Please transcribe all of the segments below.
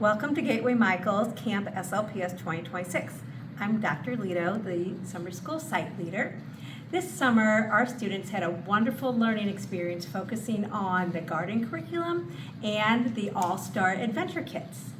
Welcome to Gateway Michael's Camp SLPS 2026. I'm Dr. Leto, the summer school site leader. This summer, our students had a wonderful learning experience focusing on the garden curriculum and the All-Star Adventure Kits.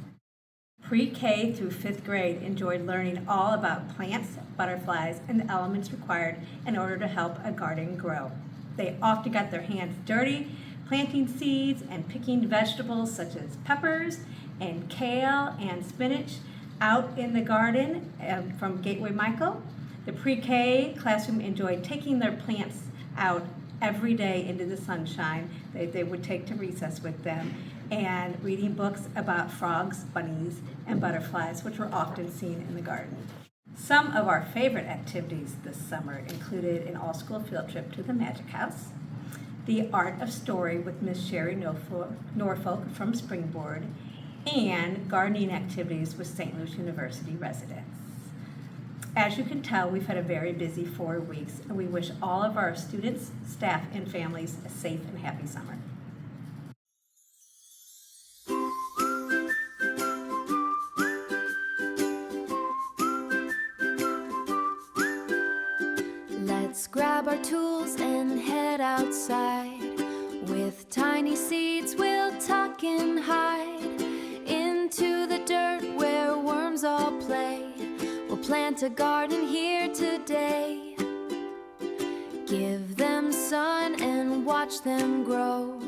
Pre-K through 5th grade enjoyed learning all about plants, butterflies, and the elements required in order to help a garden grow. They often got their hands dirty, planting seeds and picking vegetables such as peppers and kale and spinach out in the garden from Gateway Michael. The pre-K classroom enjoyed taking their plants out every day into the sunshine. They would take to recess with them and reading books about frogs, bunnies, and butterflies, which were often seen in the garden. Some of our favorite activities this summer included an all-school field trip to the Magic House, the Art of Story with Miss Sherry Norfolk from Springboard, and gardening activities with St. Louis University residents. As you can tell, we've had a very busy 4 weeks, and we wish all of our students, staff, and families a safe and happy summer. Let's grab our tools and head outside. With tiny seeds we'll tuck and hide into the dirt where worms all play. We'll plant a garden here today. Give them sun and watch them grow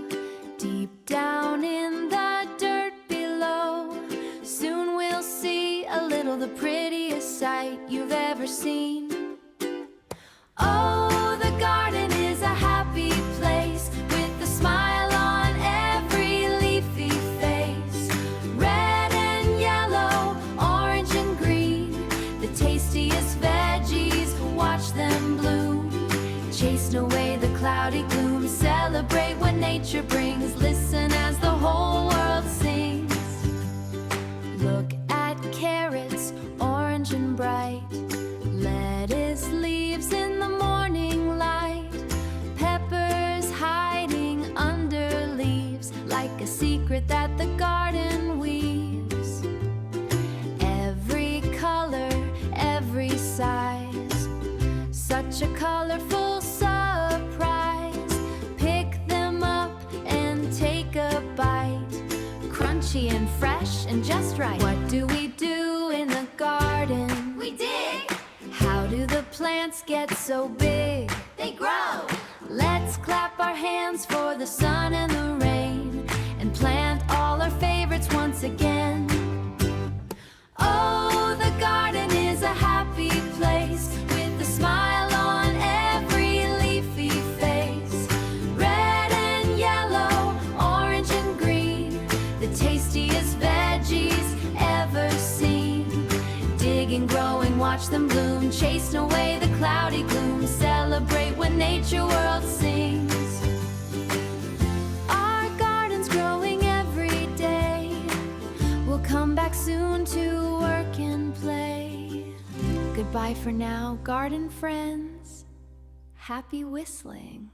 deep down in the dirt below. Soon we'll see a little the prettiest sight you've ever seen. Oh, the garden is a happy place with a smile on every leafy face. Red and yellow, orange and green, the tastiest veggies, watch them bloom. Chasing away the cloudy gloom, celebrate what nature brings. Listen as the whole world sings. Look at carrots, orange and bright, lettuce leaves in the morning light, peppers hiding under leaves like a secret that the garden weaves. Every color, every size, such a colorful surprise. Pick them up and take a bite, crunchy and fresh and just right. What do we do in the garden? We dig. How do the plants get so big? They grow. Let's clap our hands for the sun and the rain and plant all our favorites once again. Oh, the garden is a happy place with a smile on every leafy face. Red and yellow, orange and green, the tastiest veggies ever seen. Digging, growing, watch them bloom, chasing away the cloudy gloom, celebrate when nature world sings. Our garden's growing every day. We'll come back soon to work and play. Goodbye for now, garden friends. Happy whistling.